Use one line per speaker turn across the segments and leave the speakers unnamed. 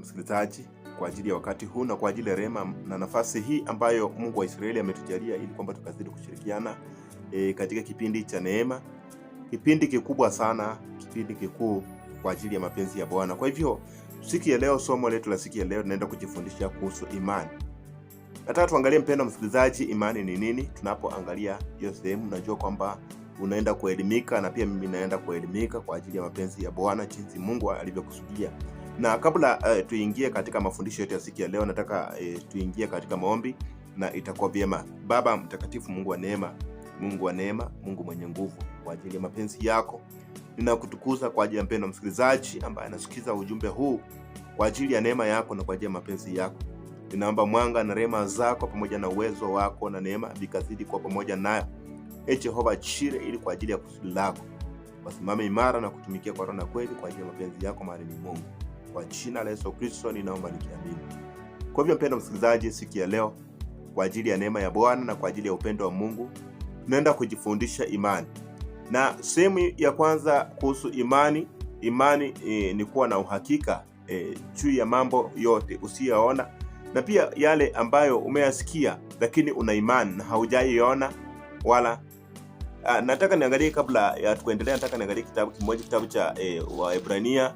msikilizaji, kwa ajili ya wakati huu na kwa ajili ya rehema na nafasi hii ambayo Mungu wa Israeli ametujalia ili kwamba tukazidi kushirikiana katika kipindi cha neema, kipindi kikubwa sana, kipindi kikuu kwa ajili ya mapenzi ya Bwana. Kwa hivyo siku ya leo, somo letu la siku ya leo tunaenda kujifundisha kuhusu imani. Nataka tuangalie, mpendwa msikilizaji, imani ni nini. Tunapoangalia hiyo sehemu, najua kwamba unaenda kuelimika na pia mimi naenda kuelimika kwa ajili ya mapenzi ya Bwana, jinsi Mungu alivyokusudia. Na kabla tuingie katika mafundisho yetu ya siku ya leo, nataka tuingie katika maombi na itakuwa vyema. Baba mtakatifu, Mungu wa neema, Mungu mwenye nguvu, kwa ajili ya mapenzi yako ninakutukuza, kwa ajili ya mpendwa msikilizaji ambaye anasikiza ujumbe huu, kwa ajili ya neema yako na kwa ajili ya mapenzi yako. Ninaomba mwanga na rehema zako pamoja na uwezo wako na neema vikazidi kwa pamoja nayo, Jehova Jireh, ili kwa ajili ya kusudi lako wasimame imara na kutumikia kwa roho na kweli kwa ajili ya mapenzi yako mahali Mungu. Kwa jina la Yesu Kristo ninaomba nikiamini. Kwa hivyo mpendwa msikilizaji, siku ya leo kwa ajili ya neema ya Bwana na kwa ajili ya upendo wa Mungu tunaenda kujifundisha imani. Na sehemu ya kwanza kuhusu imani. Imani ni kuwa na uhakika juu ya mambo yote usiyoona, na pia yale ambayo umeyasikia lakini una imani na haujaiona wala. Nataka niangalie, kabla ya tuendelea, nataka niangalie kitabu cha Waebrania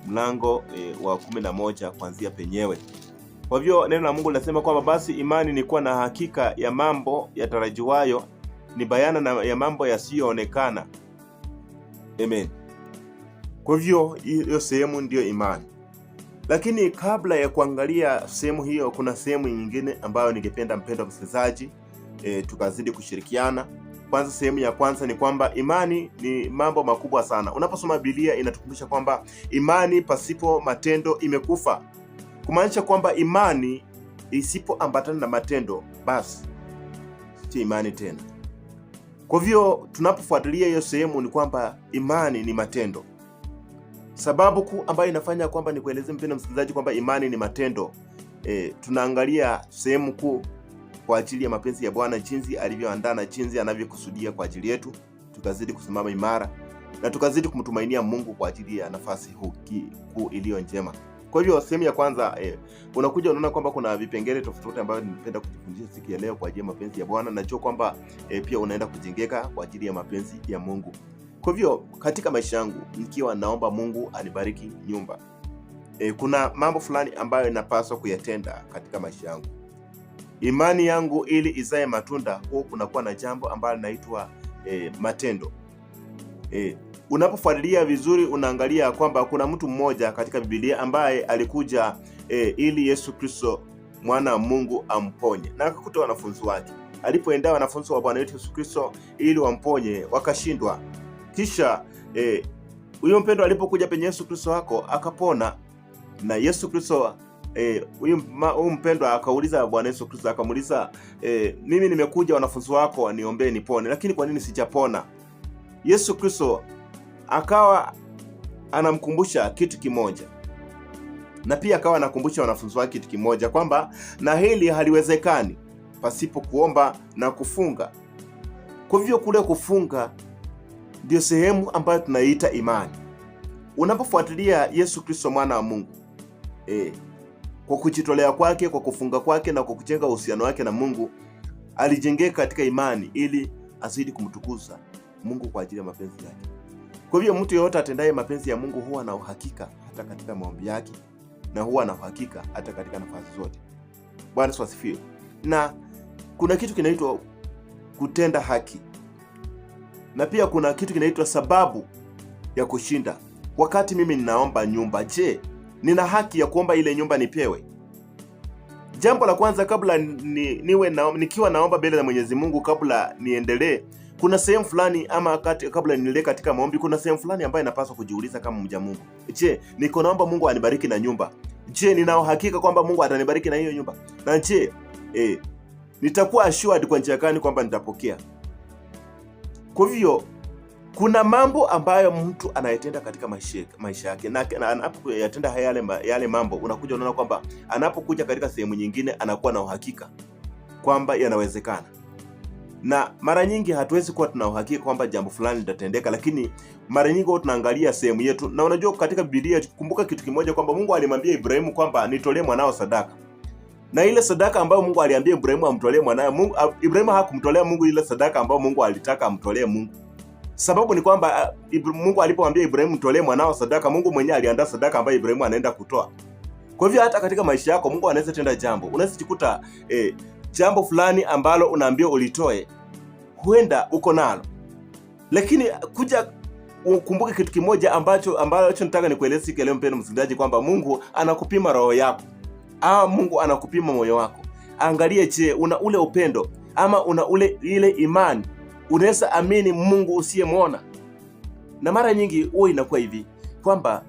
mlango wa 11 kuanzia penyewe. Kwa hivyo neno la Mungu linasema kwamba basi imani ni kuwa na hakika ya mambo yatarajiwayo, ni bayana ya mambo yasiyoonekana. Amen. Kwa hivyo hiyo sehemu ndiyo imani. Lakini kabla ya kuangalia sehemu hiyo, kuna sehemu nyingine ambayo ningependa mpendwa msikilizaji tukazidi kushirikiana. Kwanza, sehemu ya kwanza ni kwamba imani ni mambo makubwa sana. Unaposoma Biblia inatukumbusha kwamba imani pasipo matendo imekufa. Kumaanisha kwamba imani isipoambatana na matendo, basi si imani tena. Kwa hivyo tunapofuatilia hiyo sehemu ni kwamba imani ni matendo. Sababu kuu ambayo inafanya kwamba ni kuelezea mpendwa msikilizaji kwamba imani ni matendo, tunaangalia sehemu kuu kwa ajili ya mapenzi ya Bwana, jinsi alivyoandaa na jinsi anavyokusudia kwa ajili yetu, tukazidi kusimama imara na tukazidi kumtumainia Mungu kwa ajili ya nafasi kuu iliyo njema. Kwa hivyo sehemu ya kwanza unakuja unaona kwamba kuna vipengele tofauti ambavyo ningependa kujifundisha siku ya leo kwa ajili ya mapenzi ya Bwana. Najua kwamba pia unaenda kujengeka kwa ajili ya mapenzi ya Mungu. Kwa hivyo katika maisha yangu nikiwa naomba Mungu anibariki nyumba, kuna mambo fulani ambayo inapaswa kuyatenda katika maisha yangu. Imani yangu ili izae matunda, huo kunakuwa na jambo ambalo linaitwa matendo. Unapofuatilia vizuri unaangalia kwamba kuna mtu mmoja katika Biblia ambaye alikuja ili Yesu Kristo mwana wa Mungu amponye, na akakuta wanafunzi wake. Alipoenda wanafunzi wa Bwana wetu Yesu Kristo ili wamponye, wakashindwa. Kisha huyo mpendo alipokuja penye Yesu Kristo wako akapona. Na Yesu Kristo huyu mpendwa akauliza Bwana Yesu Kristo, akamuuliza mimi nimekuja wanafunzi wako waniombee nipone, lakini kwa nini sijapona? Yesu Kristo akawa anamkumbusha kitu kimoja, na pia akawa anakumbusha wanafunzi wake kitu kimoja, kwamba na hili haliwezekani pasipo kuomba na kufunga. Kwa hivyo kule kufunga ndio sehemu ambayo tunaiita imani. Unapofuatilia Yesu Kristo mwana wa Mungu, kwa kujitolea kwake, kwa kufunga kwake na kwa kujenga uhusiano wake na Mungu, alijengeka katika imani ili azidi kumtukuza Mungu kwa ajili ya mapenzi yake. Kwa hivyo mtu yeyote atendaye mapenzi ya Mungu huwa na uhakika hata katika maombi yake, na huwa na uhakika hata katika nafasi zote. Bwana asifiwe. Na kuna kitu kinaitwa kutenda haki, na pia kuna kitu kinaitwa sababu ya kushinda. Wakati mimi ninaomba nyumba, je, nina haki ya kuomba ile nyumba nipewe? Jambo la kwanza, kabla nikiwa naomba mbele za Mwenyezi Mungu, kabla niendelee, kuna sehemu fulani ama kabla niendelee katika maombi, kuna sehemu fulani ambayo inapaswa kujiuliza kama mja Mungu. Je, niko naomba Mungu anibariki na nyumba? Je, nina uhakika kwamba Mungu atanibariki na hiyo nyumba? Na je, nitakuwa assured kwa njia gani kwamba nitapokea? Kwa hivyo kuna mambo ambayo mtu anayetenda katika maisha yake, na anapoyatenda yale mambo, unakuja unaona kwamba anapokuja katika sehemu nyingine anakuwa na uhakika kwamba yanawezekana. Na mara nyingi hatuwezi kuwa tuna uhakika kwamba jambo fulani litatendeka, lakini mara nyingi huwa tunaangalia sehemu yetu. Na unajua katika Biblia, kumbuka kitu kimoja kwamba Mungu alimwambia Ibrahimu kwamba nitolee mwanao sadaka. Na ile sadaka ambayo Mungu aliambia Ibrahimu amtolee mwanae, Ibrahimu hakumtolea Mungu ile sadaka ambayo Mungu alitaka amtolee Mungu. Sababu ni kwamba Mungu alipomwambia Ibrahimu mtolee mwanao sadaka, Mungu mwenyewe aliandaa sadaka ambayo Ibrahimu anaenda kutoa. Kwa hivyo hata katika maisha yako Mungu anaweza tenda jambo. Unaweza jikuta jambo fulani ambalo unaambiwa ulitoe, huenda uko nalo. Lakini kuja ukumbuke kitu kimoja ambacho nataka nikueleze siku leo, mpendwa msikilizaji, kwamba Mungu anakupima roho yako. Mungu anakupima moyo wako. Angalie, je, una ule upendo ama una ile imani? Unaweza amini Mungu usiyemwona? Na mara nyingi huwa inakuwa hivi kwamba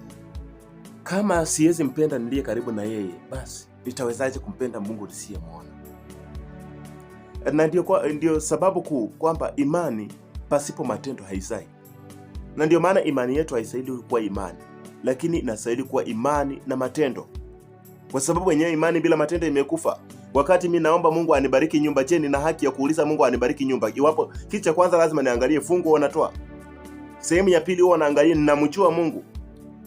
kama siwezi mpenda niliye karibu na yeye, basi nitawezaje kumpenda Mungu nisiyemwona? Na ndio sababu kuu kwamba imani pasipo matendo haizai. Na ndio maana imani yetu haistahili kuwa imani, lakini inastahili kuwa imani na matendo. Kwa sababu wenyewe imani bila matendo imekufa. Wakati mimi naomba Mungu anibariki nyumba, je, nina haki ya kuuliza Mungu anibariki nyumba? Iwapo kitu cha kwanza lazima niangalie fungu wanatoa. Sehemu ya pili huwa naangalia ninamjua Mungu.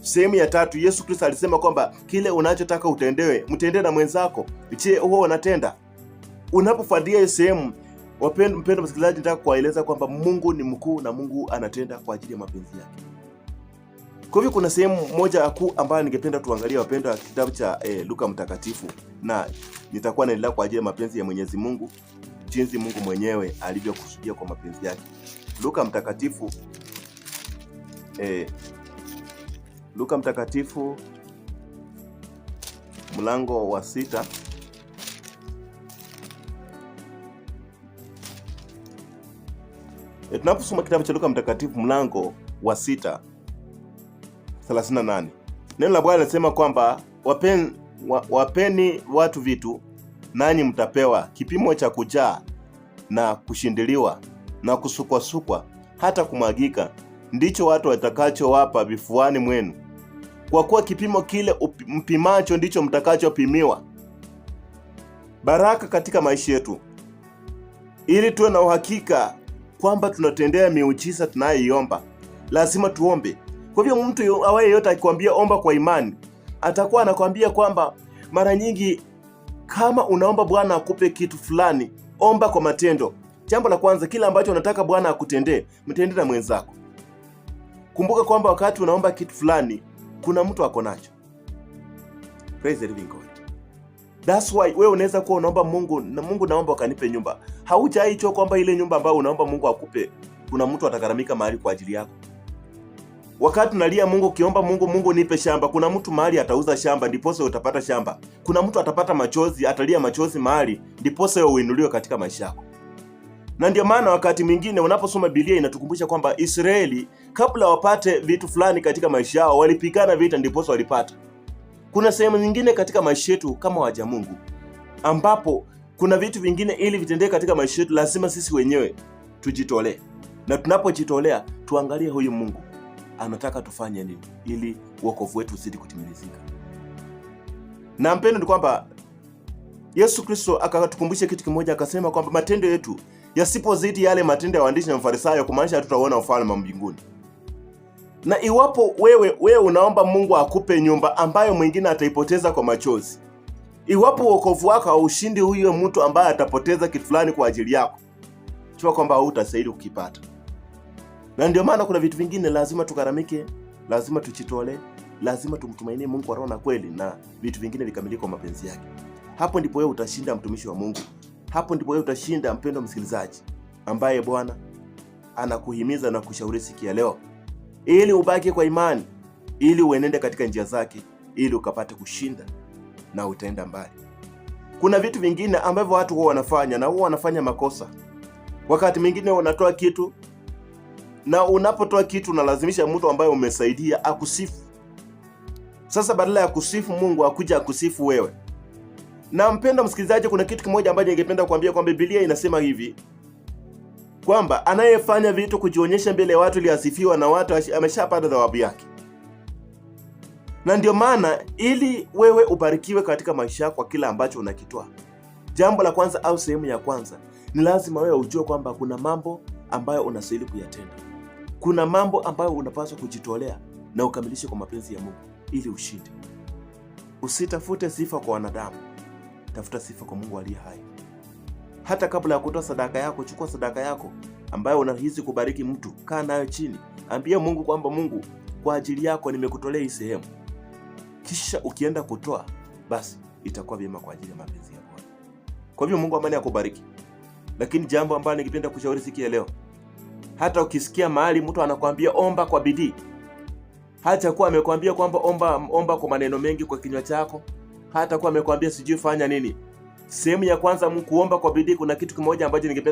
Sehemu ya tatu, Yesu Kristo alisema kwamba kile unachotaka utendewe, mtendee na mwenzako. Je, huo unatenda? Unapofuatia hiyo sehemu, mpendwa msikilizaji, nataka kueleza kwamba Mungu ni mkuu na Mungu anatenda kwa ajili ya mapenzi yake. Kwa hivyo kuna sehemu moja kuu ambayo ningependa tuangalie, wapendwa, kitabu cha Luka Mtakatifu, na nitakuwa naendelea kwa ajili ya mapenzi ya Mwenyezi Mungu, jinsi Mungu mwenyewe alivyokusudia kwa mapenzi yake. Luka Mtakatifu Luka Mtakatifu mlango wa 6. Tunaposoma kitabu cha Luka Mtakatifu mlango wa 6:38, neno la Bwana linasema kwamba wapeni watu vitu, nanyi mtapewa; kipimo cha kujaa na kushindiliwa na kusukwasukwa hata kumwagika, ndicho watu watakachowapa vifuani mwenu. Kwa kuwa kipimo kile mpimacho ndicho mtakachopimiwa. Baraka katika maisha yetu, ili tuwe na uhakika kwamba tunatendea miujiza tunayoiomba, lazima tuombe. Kwa hivyo mtu awaye yote akikwambia omba kwa imani, atakuwa anakwambia kwamba mara nyingi kama unaomba Bwana akupe kitu fulani, omba kwa matendo. Jambo la kwanza, kila ambacho unataka Bwana akutendee, mtendee na mwenzako. Kumbuka kwamba wakati unaomba kitu fulani, kuna mtu ako nacho. Praise the living God. That's why wewe unaweza kuwa unaomba Mungu, na Mungu naomba ukanipe nyumba. Haujaicho kwamba ile nyumba ambayo unaomba Mungu akupe, kuna mtu atagharamika mahali kwa ajili yako. Wakati unalia Mungu, ukiomba Mungu, Mungu nipe shamba, kuna mtu mahali atauza shamba ndiposa utapata shamba. Kuna mtu atapata machozi, atalia machozi mahali ndiposa wewe uinuliwe katika maisha yako. Na ndio maana wakati mwingine unaposoma Biblia inatukumbusha kwamba Israeli kabla wapate vitu fulani katika maisha yao, walipigana vita ndiposa walipata. Kuna sehemu nyingine katika maisha yetu kama waja Mungu ambapo kuna vitu vingine ili vitendeke katika maisha yetu, lazima sisi wenyewe tujitolee. Na tunapojitolea, tuangalie huyu Mungu anataka tufanye nini ili wokovu wetu usidi kutimilizika. Na mpendo ni kwamba Yesu Kristo akatukumbusha kitu kimoja, akasema kwamba matendo yetu yasipozidi yale matendo ya waandishi na Mafarisayo, kumaanisha hatutaona ufalme wa mbinguni. Na iwapo wewe unaomba Mungu akupe nyumba ambayo mwingine ataipoteza kwa machozi, iwapo wokovu wako haushindi huyo mtu ambaye atapoteza kitu fulani kwa ajili yako, jua kwamba hutastahili kukipata. Na ndio maana kuna vitu vingine lazima tukaramike, lazima tujitolee, lazima tumtumainie Mungu kwa roho na kweli, na vitu vingine vikamilike kwa mapenzi yake. Hapo ndipo wewe utashinda, mtumishi wa Mungu. Hapo ndipo wewe utashinda, mpendo msikilizaji, ambaye Bwana anakuhimiza na kushauri siku ya leo, ili ubaki kwa imani, ili uenende katika njia zake, ili ukapate kushinda na utaenda mbali. Kuna vitu vingine ambavyo watu huwa wanafanya, na huwa wanafanya makosa. Wakati mwingine wanatoa kitu, na unapotoa kitu unalazimisha mtu ambaye umesaidia akusifu. Sasa badala ya kusifu Mungu, akuja akusifu wewe. Na mpenda msikilizaji, kuna kitu kimoja ambacho ningependa kuambia kwamba Biblia inasema hivi kwamba anayefanya vitu kujionyesha mbele ya watu ili asifiwe na watu, ameshapata thawabu yake. Na ndio maana ili wewe ubarikiwe katika maisha yako kwa kila ambacho unakitoa, jambo la kwanza au sehemu ya kwanza Ni lazima wewe ujue kwamba kuna mambo ambayo unastahili kuyatenda. Kuna mambo ambayo unapaswa kujitolea na ukamilishe kwa mapenzi ya Mungu ili ushinde. Usitafute sifa kwa wanadamu, tafuta sifa kwa Mungu aliye hai. Hata kabla ya kutoa sadaka yako, chukua sadaka yako ambayo unahisi kubariki mtu, kaa nayo chini, ambia Mungu kwamba Mungu, kwa ajili yako nimekutolea hii sehemu. Kisha ukienda kutoa, basi itakuwa vyema kwa ajili ya mapenzi ya Bwana. Kwa hivyo Mungu amani akubariki. Lakini jambo ambalo ningependa kushauri siku ya leo, hata ukisikia mahali mtu anakuambia omba kwa bidii, hata kuwa amekwambia kwamba omba kwa maneno mengi kwa kinywa chako, hata kuwa amekwambia sijui fanya nini, sehemu ya kwanza kuomba kwa bidii, kuna kitu kimoja ambacho ningependa